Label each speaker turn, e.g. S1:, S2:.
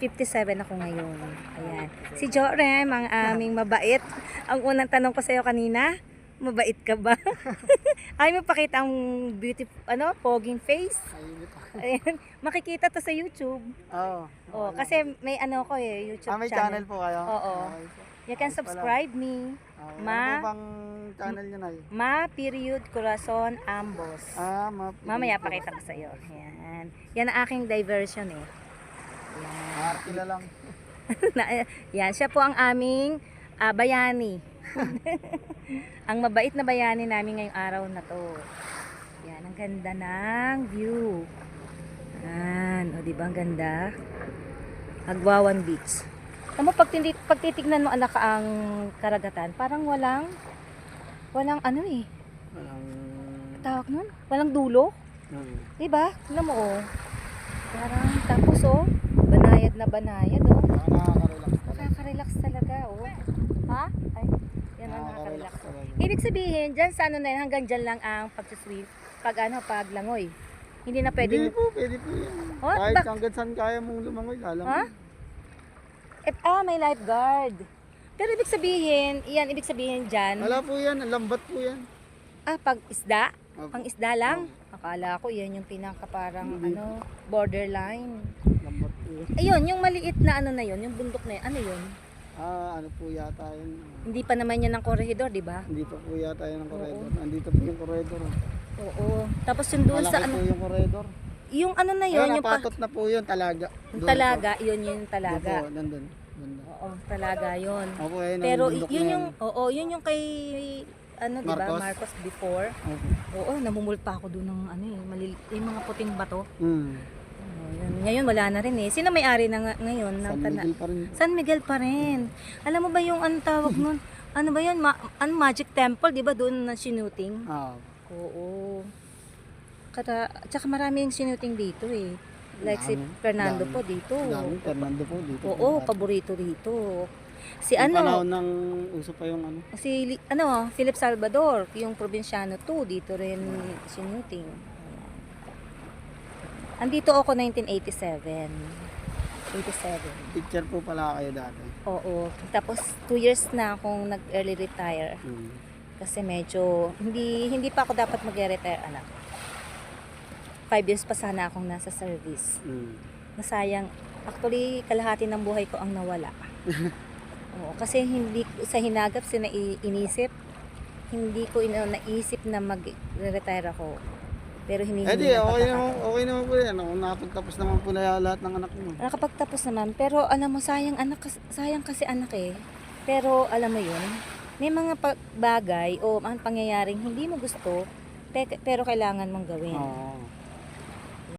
S1: 57 ako ngayon. Ayan. Si Jorem, ang aming mabait. Ang unang tanong ko sa'yo kanina, mabait ka ba? Ayaw mo pakita ang beautiful, poging face. Ayan. Makikita to sa YouTube.
S2: Oo.
S1: Oh, kasi may YouTube
S2: May
S1: channel.
S2: channel po kayo?
S1: Oo. You can subscribe me.
S2: Ano
S1: Ma,
S2: po bang channel nyo na yun?
S1: Ma Corazon Ambos. Mamaya pakita ko sa iyo. Yan. Yan ang aking diversion eh. Yan.
S2: Pila lang.
S1: Yan, siya po ang aming bayani. Ang mabait na bayani namin ngayong araw na to. Yan, ang ganda ng view. Yan, o diba ang ganda? Agwawan Beach. Alam mo, pag titignan mo anak ang karagatan, parang walang tawag nun? Walang dulo. Diba? Tignan mo oh. Parang tapos oh, banayad na banayad oh. Nakaka-relax talaga oh. Ha? Ay, yan ang nakaka-relax. Ibig sabihin, dyan sa hanggang dyan lang ang pag-swim, paglangoy. Hindi na pwede.
S2: Hindi po, pwede po yan.
S1: Oh,
S2: kahit hanggang saan kaya mong lumangoy, lalang.
S1: Ha? May lifeguard. Pero ibig sabihin dyan.
S2: Wala po yan, lambat po yan.
S1: Pag isda?
S2: Opo.
S1: Pang isda lang? Akala ko yan yung pinaka parang borderline.
S2: Lambat po yan.
S1: Ayun, yung maliit na na yun, yung bundok na yun, ano yun?
S2: Ano po yata yun.
S1: Hindi pa naman yan ng corridor, di ba?
S2: Hindi pa po yata yun ang corridor. Andito po yung corridor.
S1: Oo. Tapos yung doon sa
S2: Malaki po yung corridor.
S1: yung na yun, yung
S2: napatot na po yun, talaga.
S1: yung talaga, yun yung talaga.
S2: Doon po, nandun.
S1: Oo, talaga yun.
S2: Opo, ayun ang
S1: Pero
S2: bundok
S1: yun
S2: na
S1: yung, yun yung kay, di ba,
S2: Marcos?
S1: Marcos before.
S2: Opo.
S1: Oo, namumulpa ako doon ng yung mga puting bato.
S2: Hmm.
S1: Yun. Ngayon wala na rin eh. Sino may-ari na ngayon?
S2: San Miguel pa rin.
S1: San Miguel pa rin. Alam mo ba yung tawag nun? Ano ba yun? Magic Temple, di ba doon na sinuting? Oo. Tsaka marami yung sinuting dito eh. Like si Fernando po dito.
S2: Fernando po dito.
S1: Oo, paborito dito. Si
S2: Yung panahon ng uso pa yung
S1: Si Philip Salvador, yung probinsyano to, dito rin sinuting. Andito ako 1987. 87.
S2: Teacher po pala kayo dati.
S1: Oo. Tapos 2 years na akong nag-early retire. Kasi medyo hindi pa ako dapat mag-retire anak. 5 years pa sana akong nasa service. Nasayang. Actually, kalahati ng buhay ko ang nawala. Oo, kasi hindi sa hinagap inisip. Hindi ko naisip na mag-retire ako. Pero hindi
S2: okay naman po yan. Nakapagtapos naman po na lahat ng anak mo.
S1: Nakapagtapos naman. Pero alam mo, sayang kasi anak eh. Pero alam mo yun, may mga bagay o ang pangyayaring hindi mo gusto, pero kailangan mong gawin.